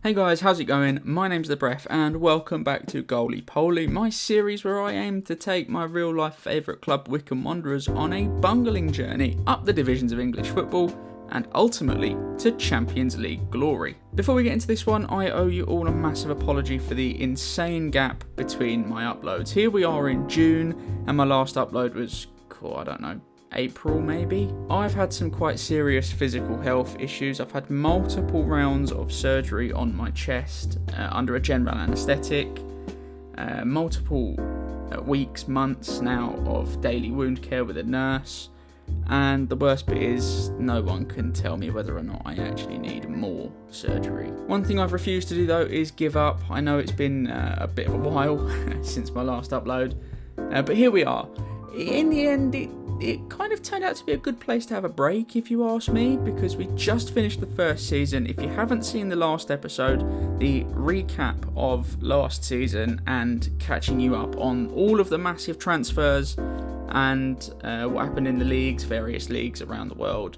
Hey guys, how's it going? My name's The Breath and welcome back to Goaly-Poly, my series where I aim to take my real life favourite club Wycombe Wanderers on a bungling journey up the divisions of English football and ultimately to Champions League glory. Before we get into this one, I owe you all a massive apology for the insane gap between my uploads. Here we are in June and my last upload was, I don't know, April maybe. I've had some quite serious physical health issues. I've had multiple rounds of surgery on my chest under a general anaesthetic, multiple weeks, months now of daily wound care with a nurse, and the worst bit is no one can tell me whether or not I actually need more surgery. One thing I've refused to do though is give up. I know it's been a bit of a while since my last upload, but here we are. In the end, it kind of turned out to be a good place to have a break, if you ask me, because we just finished the first season. If you haven't seen the last episode, the recap of last season and catching you up on all of the massive transfers and what happened in the leagues, various leagues around the world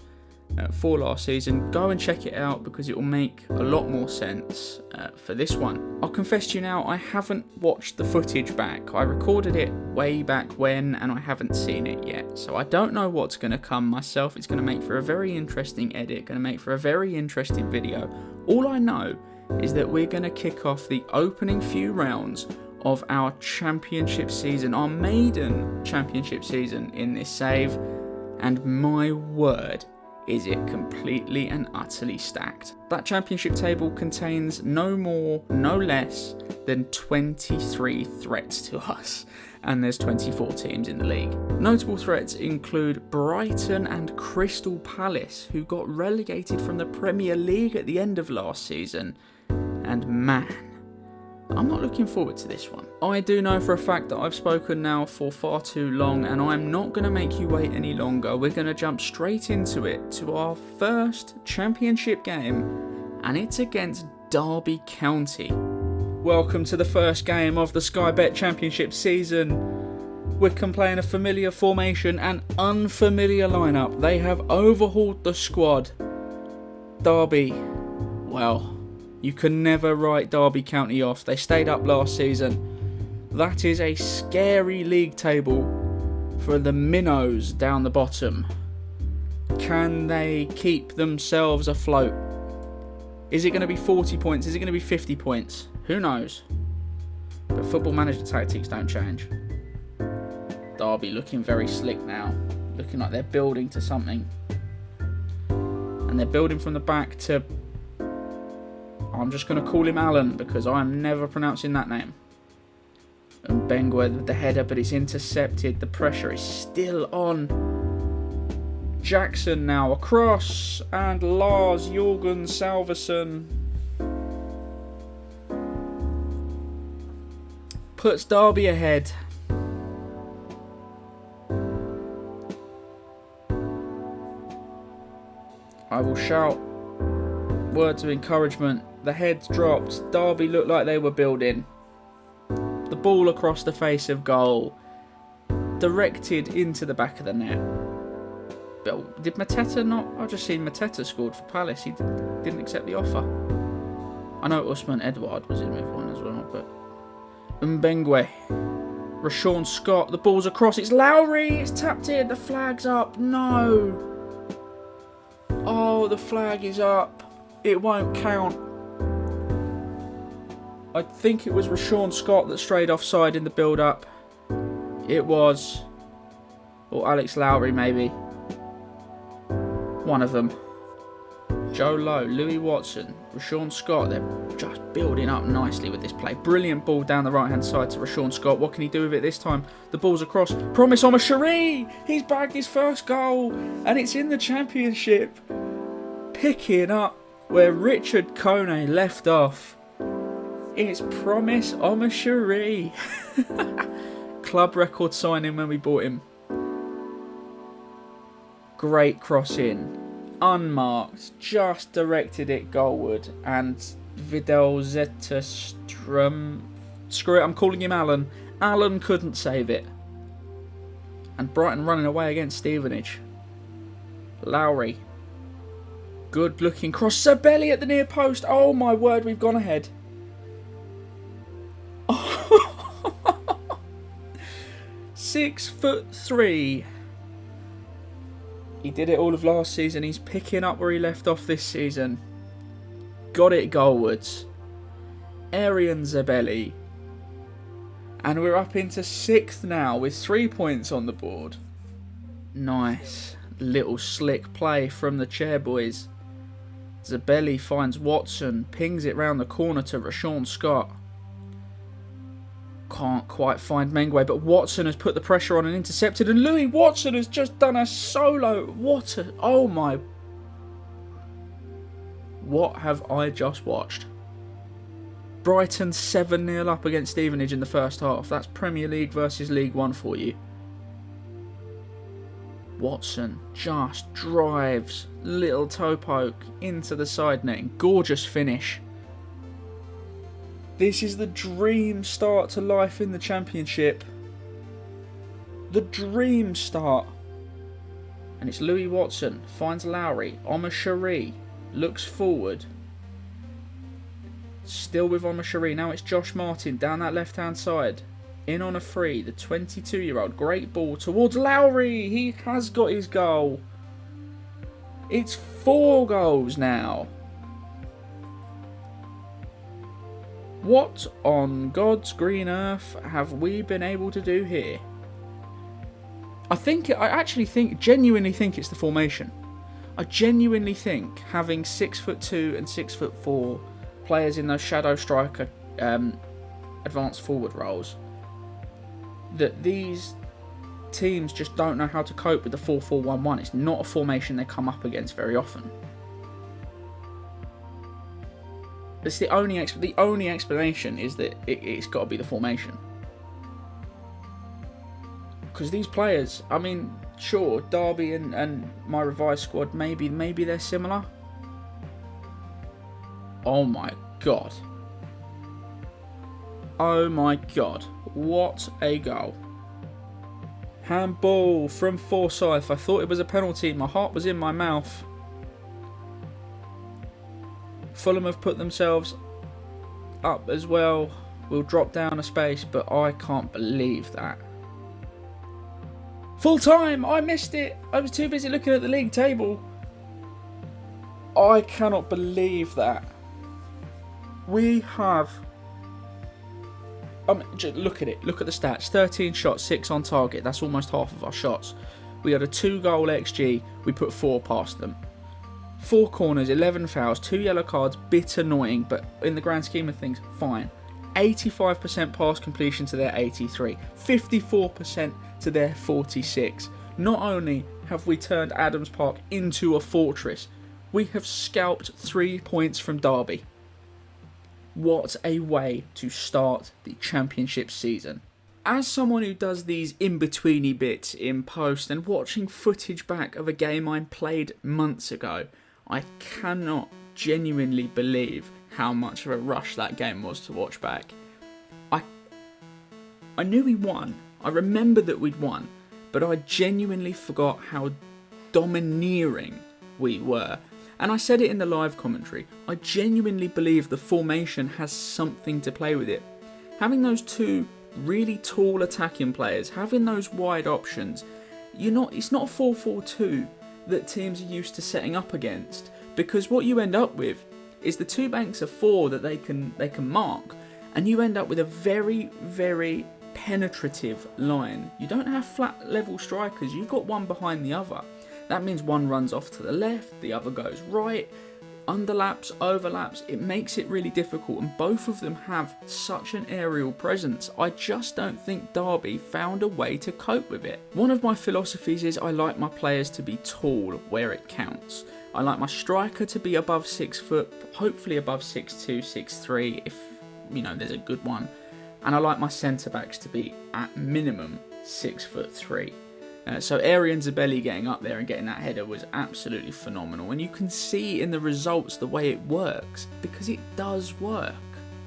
for last season, go and check it out because it will make a lot more sense for this one. I'll confess to you now, I haven't watched the footage back. I recorded it way back when and I haven't seen it yet, so I don't know what's going to come myself. It's going to make for a very interesting edit, going to make for a very interesting video. All I know is that we're going to kick off the opening few rounds of our championship season, our maiden championship season in this save, and my word, is it completely and utterly stacked. That championship table contains no more, no less than 23 threats to us, and there's 24 teams in the league. Notable threats include Brighton and Crystal Palace, who got relegated from the Premier League at the end of last season, and man, I'm not looking forward to this one. I do know for a fact that I've spoken now for far too long and I'm not going to make you wait any longer. We're going to jump straight into it, to our first championship game, and it's against Derby County. Welcome to the first game of the Sky Bet Championship season. Wycombe playing a familiar formation and unfamiliar lineup. They have overhauled the squad. Derby, well, you can never write Derby County off. They stayed up last season. That is a scary league table for the minnows down the bottom. Can they keep themselves afloat? Is it going to be 40 points? Is it going to be 50 points? Who knows? But Football Manager tactics don't change. Derby looking very slick now. Looking like they're building to something. And they're building from the back to... I'm just going to call him Alan because I'm never pronouncing that name. And Bungle with the header, but it's intercepted. The pressure is still on. Jackson now across, and Lars Jorgen Salverson puts Derby ahead. I will shout words of encouragement. The heads dropped. Derby looked like they were building. The ball across the face of goal, directed into the back of the net. But did Mateta not? I've just seen Mateta scored for Palace. He didn't accept the offer. I know Usman Edouard was in with one as well, but Mbengwe, Rashawn Scott, the ball's across. It's Lowry. It's tapped in. The flag's up. No. Oh, the flag is up. It won't count. I think it was Rashawn Scott that strayed offside in the build-up. It was. Or Alex Lowry, maybe. One of them. Joe Lowe, Louis Watson, Rashawn Scott. They're just building up nicely with this play. Brilliant ball down the right-hand side to Rashawn Scott. What can he do with it this time? The ball's across. Promise on Cherie. He's bagged his first goal. And it's in the championship. Picking up where Richard Kone left off. It's Promise Omashiri. Club record signing when we bought him. Great cross in. Unmarked. Just directed it goalward. And Vidal Zetterstrom. Screw it, I'm calling him Alan. Alan couldn't save it. And Brighton running away against Stevenage. Lowry. Good looking cross. Zabelli at the near post. Oh my word, we've gone ahead. 6'3". He did it all of last season. He's picking up where he left off this season. Got it goalwards. Arian Zabelli. And we're up into 6th now with 3 points on the board. Nice. Little slick play from the chair boys. Zabelli finds Watson. Pings it round the corner to Rashawn Scott. Can't quite find Mengwe, but Watson has put the pressure on and intercepted, and Louis Watson has just done a solo. Oh my. What have I just watched? Brighton 7-0 up against Stevenage in the first half. That's Premier League versus League One for you. Watson just drives, little toe poke into the side netting. Gorgeous finish. This is the dream start to life in the Championship. The dream start. And it's Louis Watson. Finds Lowry. Omar Sharee. Looks forward. Still with Omar Sharee. Now it's Josh Martin down that left-hand side. In on a free. The 22-year-old. Great ball towards Lowry. He has got his goal. It's 4 goals now. What on God's green earth have we been able to do here? I genuinely think it's the formation. I genuinely think having 6'2" and 6'4" players in those shadow striker advanced forward roles, that these teams just don't know how to cope with the 4-4-1-1. It's not a formation they come up against very often. It's the only explanation is that it's got to be the formation. Because these players, I mean, sure, Derby and my revised squad, maybe they're similar. Oh my god. Oh my god. What a goal. Handball from Forsyth. I thought it was a penalty. My heart was in my mouth. Fulham have put themselves up as well. We'll drop down a space, but I can't believe that. Full time! I missed it! I was too busy looking at the league table. I cannot believe that. We have... just look at it. Look at the stats. 13 shots, 6 on target. That's almost half of our shots. We had a 2-goal XG. We put 4 past them. 4 corners, 11 fouls, 2 yellow cards, bit annoying, but in the grand scheme of things, fine. 85% pass completion to their 83, 54% to their 46. Not only have we turned Adams Park into a fortress, we have scalped 3 points from Derby. What a way to start the Championship season. As someone who does these in-betweeny bits in post and watching footage back of a game I played months ago, I cannot genuinely believe how much of a rush that game was to watch back. I knew we won. I remember that we'd won, but I genuinely forgot how domineering we were. And I said it in the live commentary. I genuinely believe the formation has something to play with it. Having those 2 really tall attacking players, having those wide options, it's not a 4-4-2 that teams are used to setting up against, because what you end up with is the 2 banks of 4 that they can mark, and you end up with a very, very penetrative line. You don't have flat level strikers, you've got one behind the other. That means one runs off to the left, the other goes right, underlaps, overlaps. It makes it really difficult, and both of them have such an aerial presence. I just don't think Derby found a way to cope with it. One of my philosophies is I like my players to be tall where it counts. I like my striker to be above 6 foot, hopefully above 6'2", 6'3", if there's a good one. And I like my centre backs to be at minimum 6'3". So Arian Zabelli getting up there and getting that header was absolutely phenomenal. And you can see in the results the way it works, because it does work.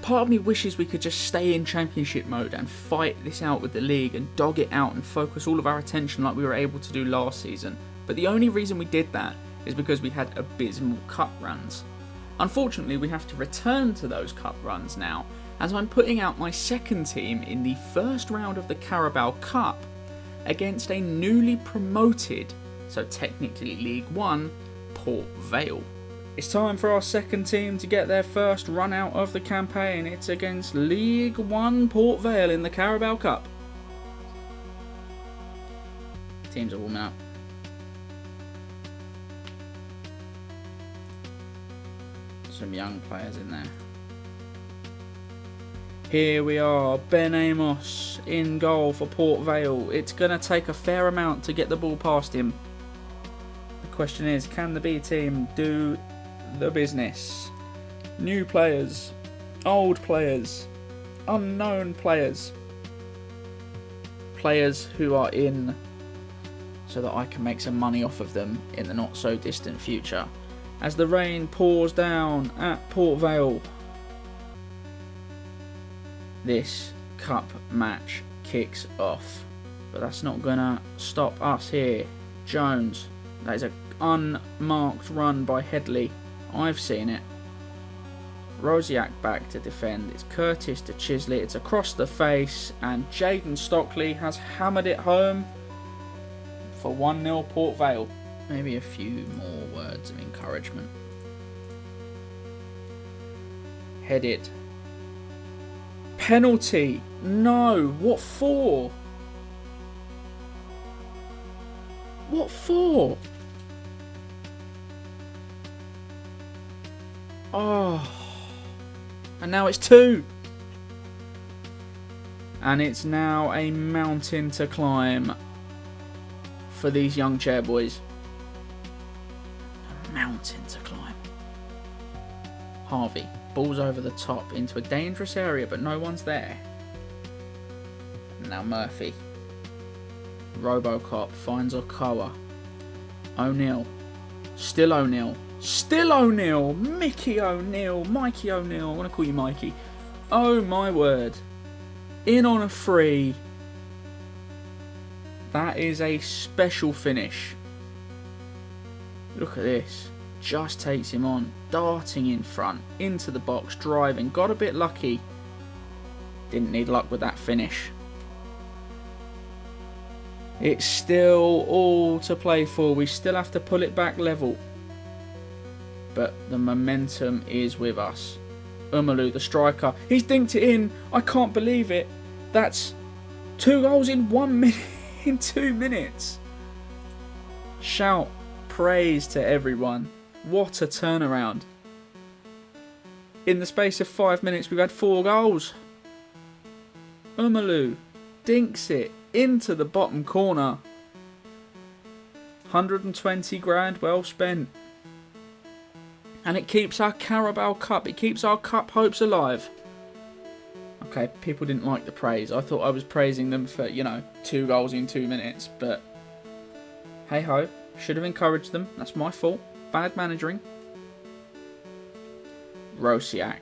Part of me wishes we could just stay in Championship mode and fight this out with the league and dog it out and focus all of our attention like we were able to do last season. But the only reason we did that is because we had abysmal cup runs. Unfortunately, we have to return to those cup runs now, as I'm putting out my second team in the first round of the Carabao Cup against a newly promoted, so technically League One, Port Vale. It's time for our second team to get their first run out of the campaign. It's against League One Port Vale in the Carabao Cup. Teams are warming up. Some young players in there. Here we are, Ben Amos in goal for Port Vale. It's going to take a fair amount to get the ball past him. The question is, can the B team do the business? New players, old players, unknown players. Players who are in so that I can make some money off of them in the not so distant future. As the rain pours down at Port Vale, this cup match kicks off. But that's not going to stop us here. Jones, that is an unmarked run by Headley. I've seen it. Rosiak back to defend. It's Curtis to Chisley. It's across the face. And Jaden Stockley has hammered it home for 1-0 Port Vale. Maybe a few more words of encouragement. Head it. Penalty. No. What for? What for? Oh. And now it's 2. And it's now a mountain to climb for these young chairboys. A mountain to climb. Harvey. Ball's over the top into a dangerous area, but no one's there. Now Murphy. Robocop finds Okoa. O'Neill. Still O'Neill. Still O'Neill. Mickey O'Neill. Mikey O'Neill. I want to call you Mikey. Oh my word. In on a free. That is a special finish. Look at this. Just takes him on. Darting in front. Into the box. Driving. Got a bit lucky. Didn't need luck with that finish. It's still all to play for. We still have to pull it back level. But the momentum is with us. Umalu, the striker. He's dinked it in. I can't believe it. That's 2 goals in 1 minute. In 2 minutes. Shout praise to everyone. What a turnaround. In the space of 5 minutes, we've had 4 goals. Umalu dinks it into the bottom corner. 120 grand well spent. And it keeps our Carabao Cup, it keeps our cup hopes alive. Okay, people didn't like the praise. I thought I was praising them for, 2 goals in 2 minutes. But hey ho, should have encouraged them. That's my fault. Bad managing. Rosiak.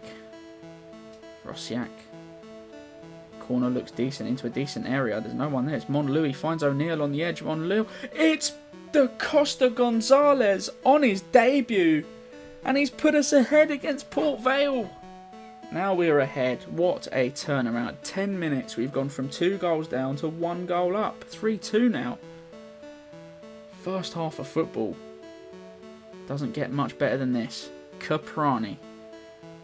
Corner looks decent into a decent area. There's no one there. It's Monlouis. Finds O'Neill on the edge. Monlouis. It's the Costa Gonzalez on his debut. And he's put us ahead against Port Vale. Now we're ahead. What a turnaround. 10 minutes. We've gone from 2 goals down to 1 goal up. 3-2 now. First half of football. Doesn't get much better than this. Caprani.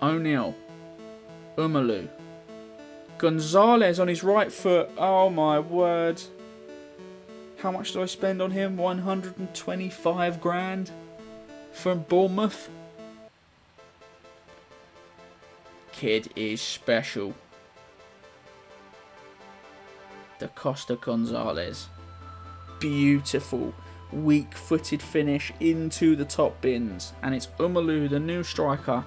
O'Neill. Umalu. Gonzalez on his right foot. Oh my word. How much did I spend on him? 125 grand from Bournemouth. Kid is special. Da Costa Gonzalez. Beautiful. Weak-footed finish into the top bins. And it's Umalu, the new striker.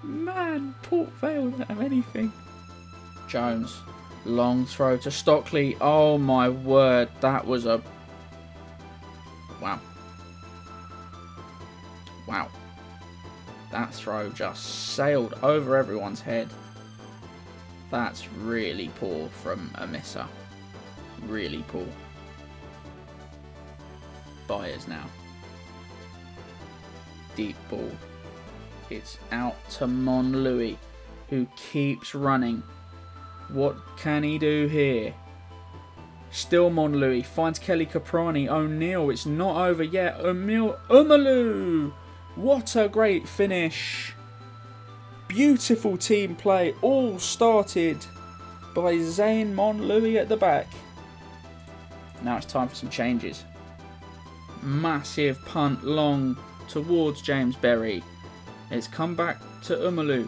Man, Port Vale don't have anything. Jones. Long throw to Stockley. Oh my word. That was a... Wow. Wow. That throw just sailed over everyone's head. That's really poor from a misser. Really poor. Byers now. Deep ball. It's out to Monlouis, who keeps running. What can he do here? Still Monlouis finds Kelly Caprani. O'Neill, it's not over yet. Umalu! What a great finish. Beautiful team play, all started by Zane Monlouis at the back. Now it's time for some changes. Massive punt long towards James Berry. It's come back to Umalu.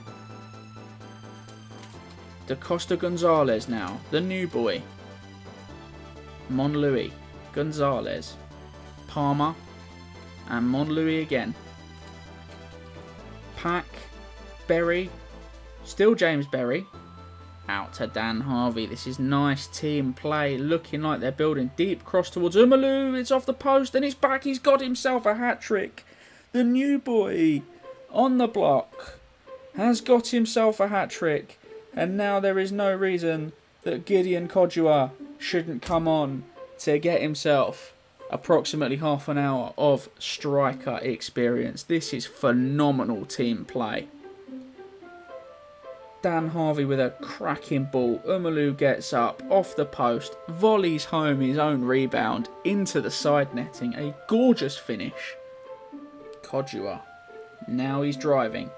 Da Costa Gonzalez now, the new boy. Monlouis, Gonzalez, Palmer, and Monlouis again. Pack, Berry, still James Berry. Out to Dan Harvey. This is nice team play, looking like they're building deep cross towards Umalu. It's off the post and it's back. He's got himself a hat-trick. The new boy on the block has got himself a hat-trick. And now there is no reason that Gideon Kodua shouldn't come on to get himself approximately half an hour of striker experience. This is phenomenal team play. Dan Harvey with a cracking ball. Umalu gets up off the post, volleys home his own rebound into the side netting. A gorgeous finish. Kodua. Now he's driving.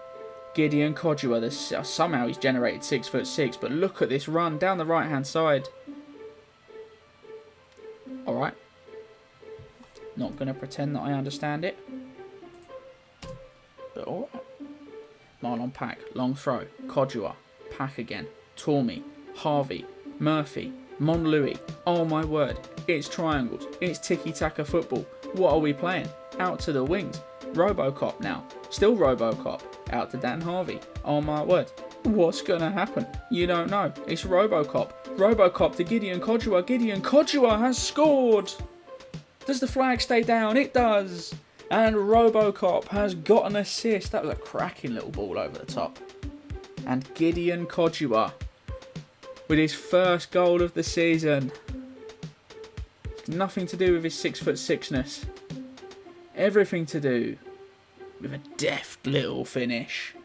Gideon Kodua, somehow he's generated 6'6", but look at this run down the right hand side. Alright. Not going to pretend that I understand it. But alright. Marlon Pack, long throw. Kodua, Pack again. Tormey, Harvey, Murphy, Monlouis. Oh my word, it's triangles. It's tiki-taka football. What are we playing? Out to the wings. Robocop now. Still Robocop. Out to Dan Harvey. Oh my word. What's going to happen? You don't know. It's Robocop. Robocop to Gideon Kodua. Gideon Kodua has scored. Does the flag stay down? It does. And Robocop has got an assist. That was a cracking little ball over the top. And Gideon Kodua with his first goal of the season. Nothing to do with his 6'6"ness. Everything to do with a deft little finish.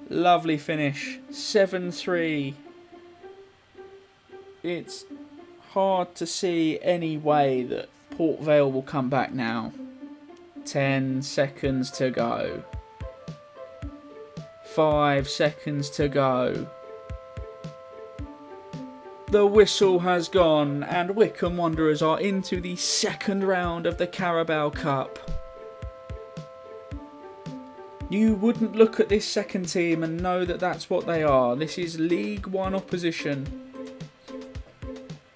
Lovely finish. 7-3. It's hard to see any way that Port Vale will come back now. 10 seconds to go. 5 seconds to go. The whistle has gone and Wycombe Wanderers are into the second round of the Carabao Cup. You wouldn't look at this second team and know that that's what they are. This is League One opposition.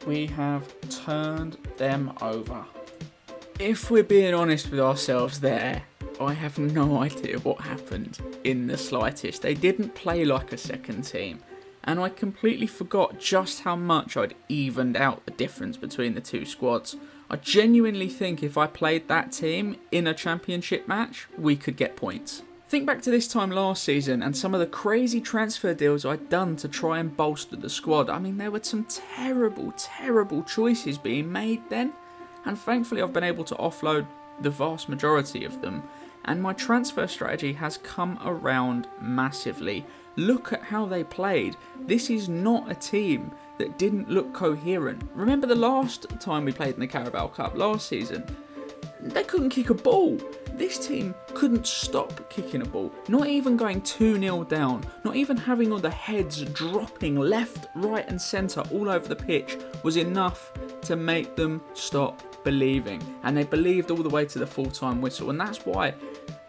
We have turned them over. If we're being honest with ourselves there, I have no idea what happened in the slightest. They didn't play like a second team. And I completely forgot just how much I'd evened out the difference between the two squads. I genuinely think if I played that team in a championship match, we could get points. Think back to this time last season and some of the crazy transfer deals I'd done to try and bolster the squad. I mean, there were some terrible, terrible choices being made then. And thankfully I've been able to offload the vast majority of them. And my transfer strategy has come around massively. Look at how they played. This is not a team that didn't look coherent. Remember the last time we played in the Carabao Cup last season? They couldn't kick a ball. This team couldn't stop kicking a ball. Not even going 2-0 down. Not even having all the heads dropping left, right and centre all over the pitch was enough to make them stop believing. And they believed all the way to the full-time whistle. And that's why,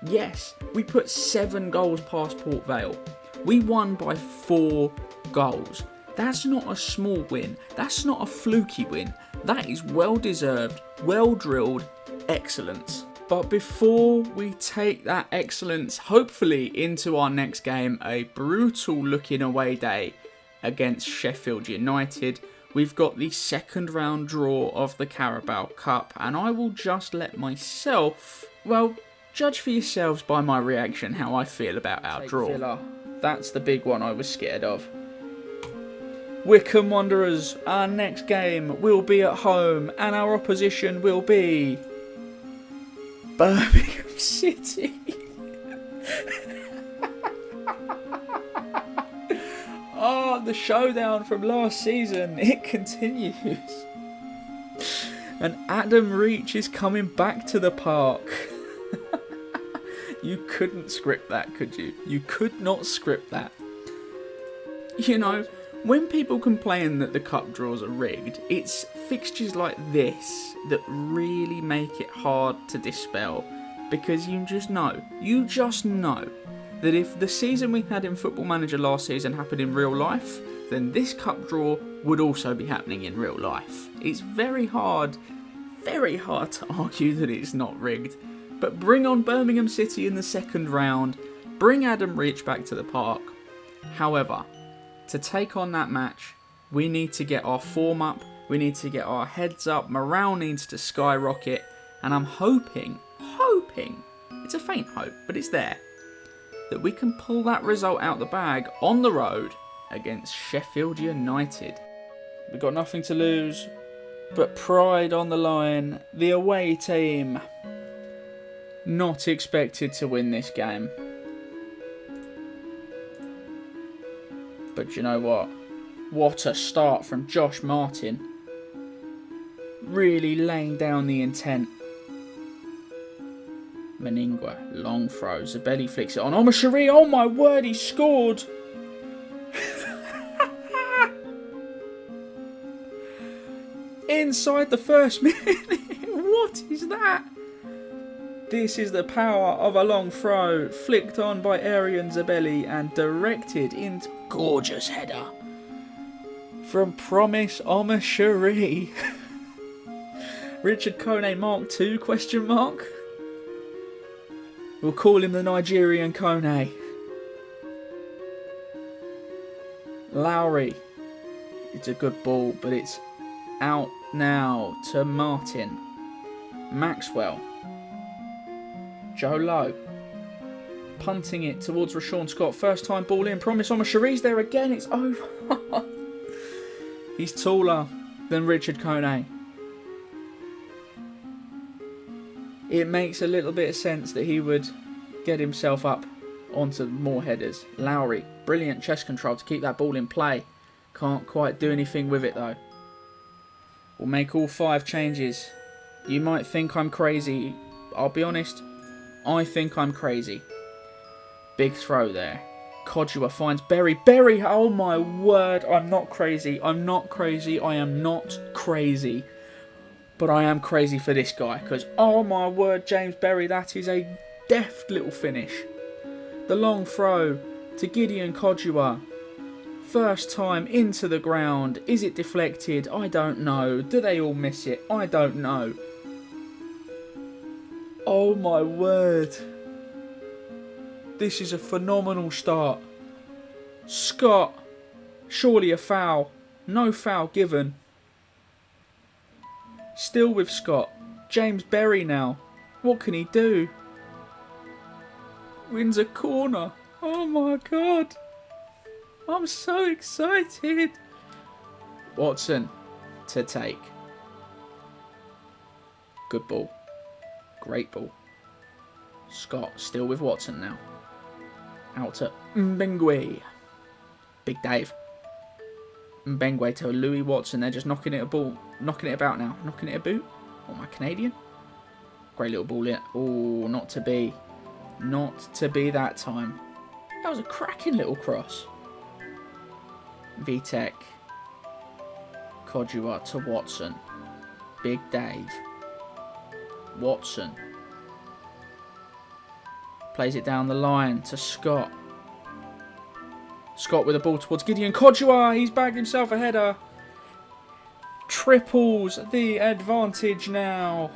yes, we put 7 goals past Port Vale. We won by 4 goals. That's not a small win. That's not a fluky win. That is well-deserved, well-drilled excellence. But before we take that excellence, hopefully, into our next game, a brutal-looking away day against Sheffield United, we've got the second round draw of the Carabao Cup, and I will just let myself, well, judge for yourselves by my reaction how I feel about our draw. Villa. That's the big one I was scared of. Wycombe Wanderers, our next game will be at home and our opposition will be Birmingham City. The showdown from last season, it continues. And Adam Reach is coming back to the park. You couldn't script that, could you? You could not script that. You know, when people complain that the cup draws are rigged, it's fixtures like this that really make it hard to dispel. Because you just know that if the season we had in Football Manager last season happened in real life, then this cup draw would also be happening in real life. It's very hard to argue that it's not rigged. But bring on Birmingham City in the second round, bring Adam Reach back to the park. However, to take on that match, we need to get our form up, we need to get our heads up, morale needs to skyrocket, and I'm hoping, it's a faint hope, but it's there, that we can pull that result out the bag on the road against Sheffield United. We've got nothing to lose, but pride on the line. The away team, not expected to win this game. But you know what? What a start from Josh Martin. Really laying down the intent. Meningua, long throw. Zabelli flicks it on. Omashiri, oh my word, he scored! Inside the first minute. What is that? This is the power of a long throw, flicked on by Arian Zabelli and directed into gorgeous header from Promise Omashiri. Richard Kone Mark II, question mark? We'll call him the Nigerian Kone. Lowry. It's a good ball, but it's out now to Martin. Maxwell. Joe Lowe. Punting it towards Rashawn Scott. First time ball in. Promise Omashiri's there again. It's over. He's taller than Richard Kone. It makes a little bit of sense that he would get himself up onto more headers. Lowry, brilliant chest control to keep that ball in play. Can't quite do anything with it though. We'll make all 5 changes. You might think I'm crazy. I'll be honest, I think I'm crazy. Big throw there. Kodua finds Berry. Berry, oh my word, I'm not crazy. I am not crazy. But I am crazy for this guy, because, oh my word, James Berry, that is a deft little finish. The long throw to Gideon Kodua. First time into the ground. Is it deflected? I don't know. Do they all miss it? I don't know. Oh my word. This is a phenomenal start. Scott. Surely a foul. No foul given. Still with Scott. James Berry now. What can he do? Wins a corner. Oh my god. I'm so excited. Watson to take. Good ball. Great ball. Scott still with Watson now. Out to Mbengwe. Big Dave. Mbengwe to Louis Watson. They're just knocking it about now. Knocking it a boot. Oh, my Canadian. Great little ball in. Oh, not to be. Not to be that time. That was a cracking little cross. Vitek. Kodua to Watson. Big Dave. Watson. Plays it down the line to Scott. Scott with the ball towards Gideon Kodua. He's bagged himself a header. Triples the advantage now.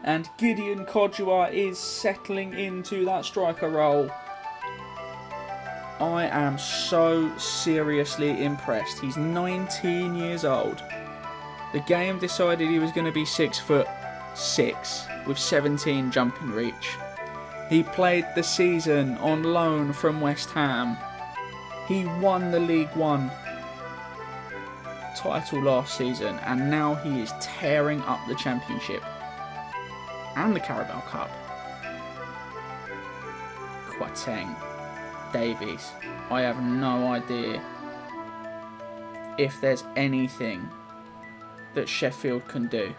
And Gideon Kodua is settling into that striker role. I am so seriously impressed. He's 19 years old. The game decided he was going to be 6'6" with 17 jumping reach. He played the season on loan from West Ham. He won the League One. title last season, and now he is tearing up the Championship and the Carabao Cup. Quateng, Davies. I have no idea if there's anything that Sheffield can do.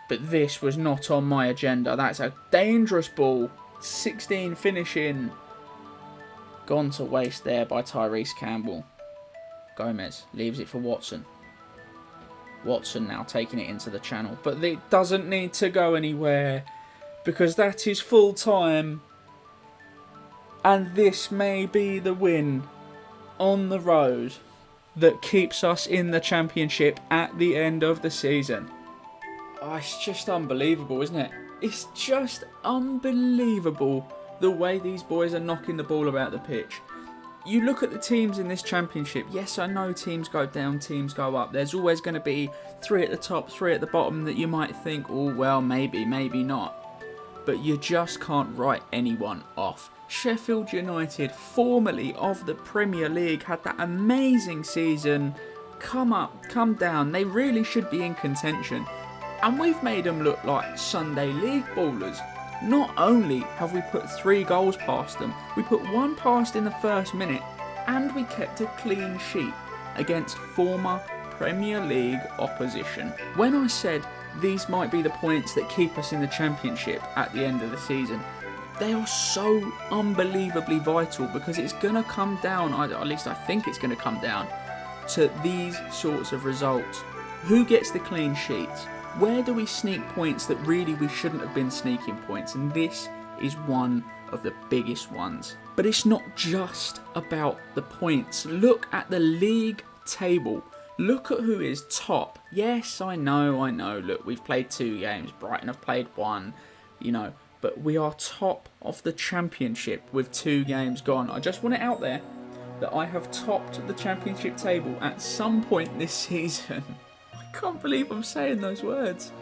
But this was not on my agenda. That's a dangerous ball. 16 finishing. Gone to waste there by Tyrese Campbell. Gomez leaves it for Watson. Watson now taking it into the channel. But it doesn't need to go anywhere, because that is full time. And this may be the win on the road that keeps us in the Championship at the end of the season. Oh, it's just unbelievable, isn't it? It's just unbelievable the way these boys are knocking the ball about the pitch. You look at the teams in this Championship. Yes, I know teams go down, teams go up. There's always going to be 3 at the top, 3 at the bottom that you might think, oh, well, maybe not. But you just can't write anyone off. Sheffield United, formerly of the Premier League, had that amazing season. Come up, come down. They really should be in contention. And we've made them look like Sunday League ballers. Not only have we put 3 goals past them, we put 1 past in the first minute, and we kept a clean sheet against former Premier League opposition. When I said these might be the points that keep us in the Championship at the end of the season, they are so unbelievably vital, because it's going to come down, at least I think it's going to come down, to these sorts of results. Who gets the clean sheets? Where do we sneak points that really we shouldn't have been sneaking points? And this is one of the biggest ones. But it's not just about the points. Look at the league table. Look at who is top. Yes, I know. Look, we've played 2 games. Brighton have played 1, But we are top of the Championship with 2 games gone. I just want it out there that I have topped the Championship table at some point this season. I can't believe I'm saying those words.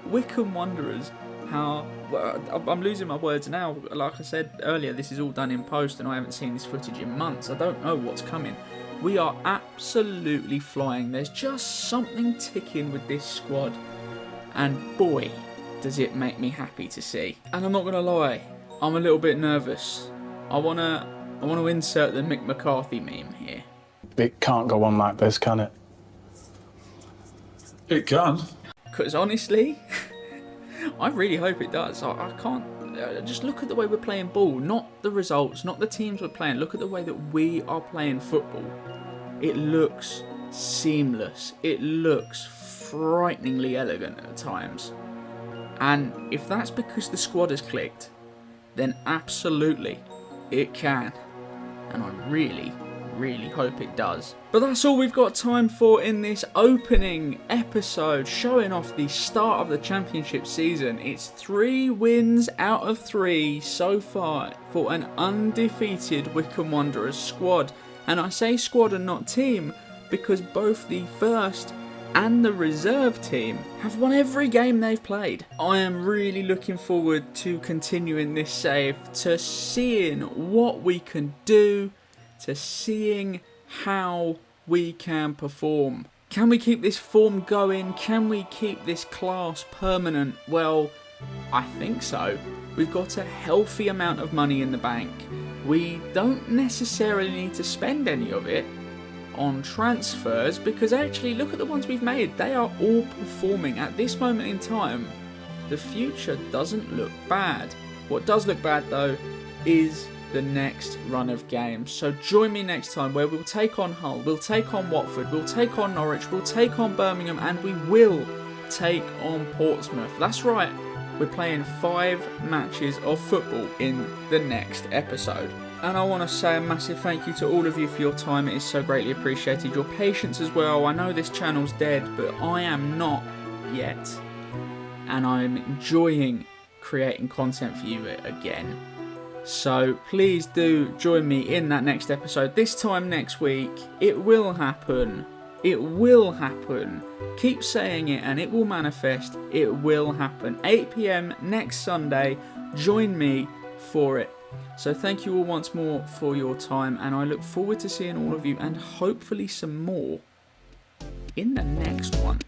Wycombe Wanderers, I'm losing my words now. Like I said earlier, this is all done in post and I haven't seen this footage in months. I don't know what's coming. We are absolutely flying. There's just something ticking with this squad. And boy, does it make me happy to see. And I'm not going to lie, I'm a little bit nervous. I want to insert the Mick McCarthy meme here. It can't go on like this, can it? It can. Because honestly, I really hope it does. I can't... just look at the way we're playing ball. Not the results, not the teams we're playing. Look at the way that we are playing football. It looks seamless. It looks frighteningly elegant at times. And if that's because the squad has clicked, then absolutely it can. And I really hope it does. But that's all we've got time for in this opening episode, showing off the start of the Championship season. It's 3 wins out of 3 so far for an undefeated Wycombe Wanderers squad. And I say squad and not team because both the first and the reserve team have won every game they've played. I am really looking forward to continuing this save, to seeing what we can do, to seeing how we can perform. Can we keep this form going? Can we keep this class permanent? Well, I think so. We've got a healthy amount of money in the bank. We don't necessarily need to spend any of it on transfers, because actually look at the ones we've made. They are all performing at this moment in time. The future doesn't look bad. What does look bad though is the next run of games. So join me next time where we'll take on Hull, we'll take on Watford, we'll take on Norwich, we'll take on Birmingham, and we will take on Portsmouth. That's right, we're playing 5 matches of football in the next episode. And I want to say a massive thank you to all of you for your time. It is so greatly appreciated. Your patience as well. I know this channel's dead, but I am not yet. And I'm enjoying creating content for you again. So please do join me in that next episode. This time next week, it will happen. It will happen. Keep saying it and it will manifest. It will happen. 8 PM next Sunday. Join me for it. So thank you all once more for your time, and I look forward to seeing all of you and hopefully some more in the next one.